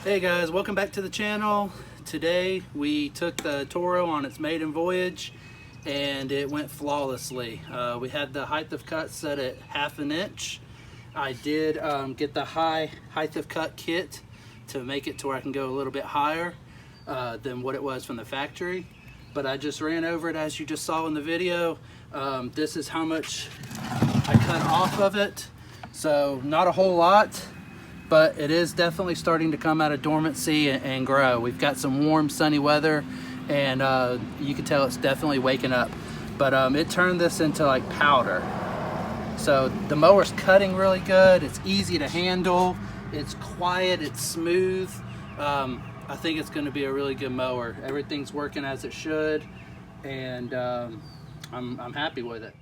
Hey guys, welcome back to the channel. Today we took the Toro on its maiden voyage and it went flawlessly. We had the height of cut set at 1/2 inch. I did get the height of cut kit to make it to where I can go a little bit higher than what it was from the factory. But I just ran over it as you just saw in the video. This is how much I cut off of it. So not a whole lot, but it is definitely starting to come out of dormancy and grow. We've got some warm, sunny weather, and you can tell it's definitely waking up. But it turned this into like powder. So the mower's cutting really good. It's easy to handle. It's quiet. It's smooth. I think it's going to be a really good mower. Everything's working as it should, and I'm happy with it.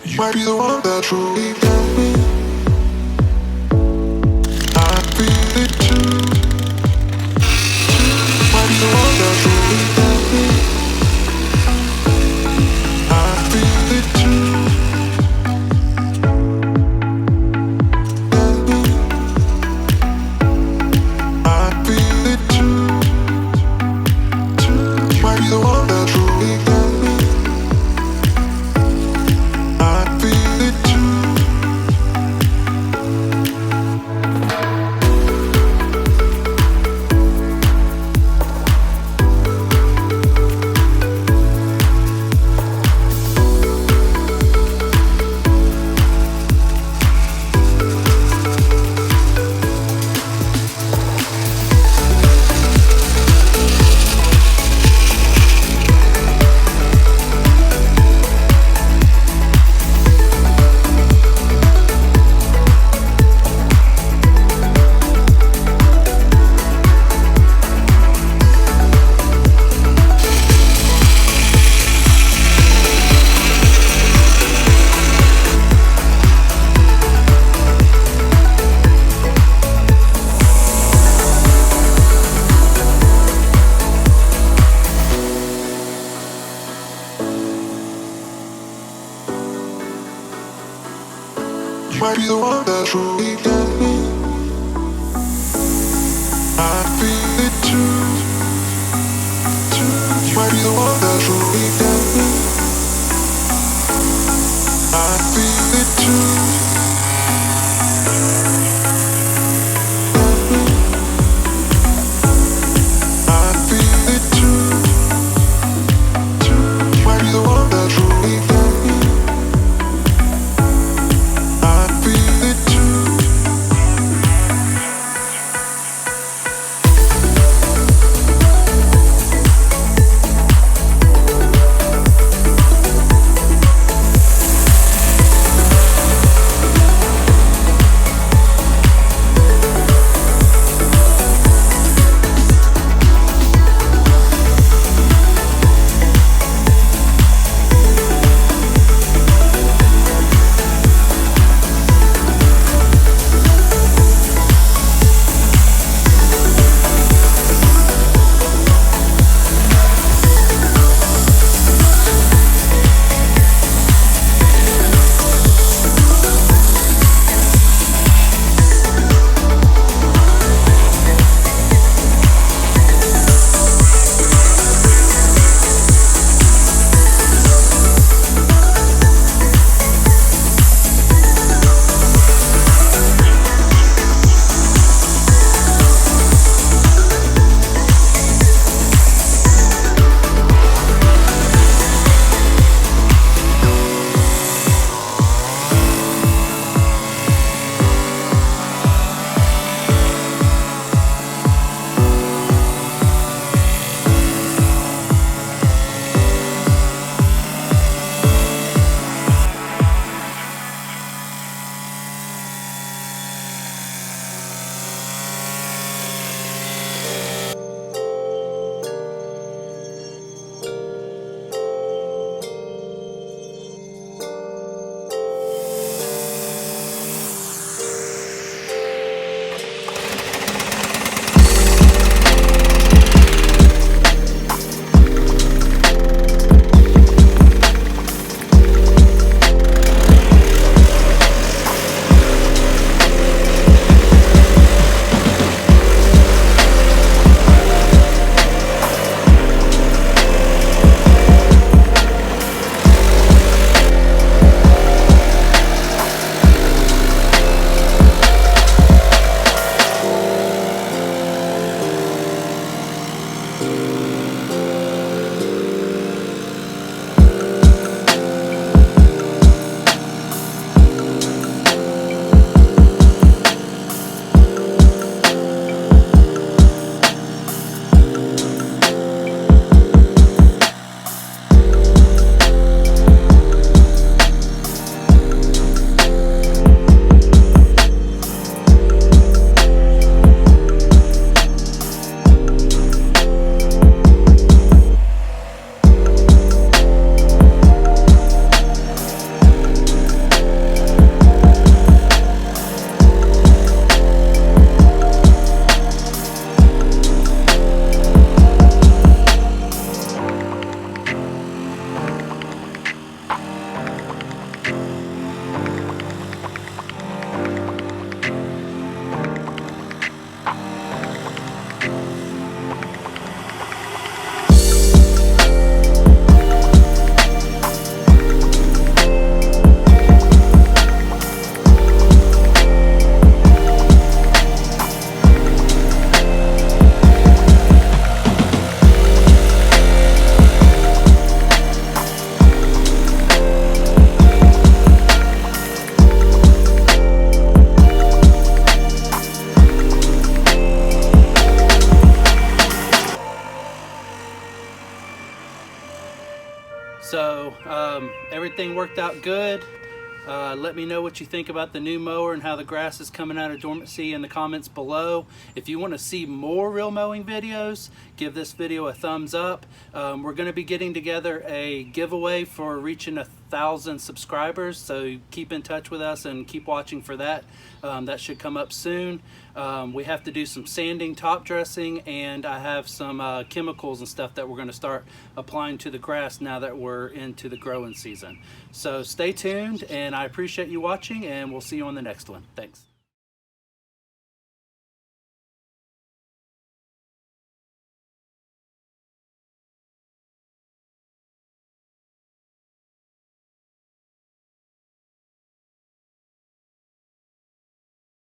You might be the one that truly got me. I feel it too. You might be the one that truly got me. I feel it too. Got me. I feel it too. You might be the one that truly got me. I feel it too. You might be the one that truly got me. I feel it too. You might be the one that truly got me. I feel it too. Got me. I feel it too. You might be the one that truly got me. I feel it too. everything worked out good. Let me know what you think about the new mower and how the grass is coming out of dormancy in the comments below. If you want to see more reel mowing videos, give this video a thumbs up. We're going to be getting together a giveaway for reaching 1,000 subscribers, so keep in touch with us and keep watching for that. That should come up soon. We have to do some sanding, top dressing, and I have some chemicals and stuff that we're going to start applying to the grass now that we're into the growing season. So stay tuned, and I appreciate you watching, and we'll see you on the next one. Thanks.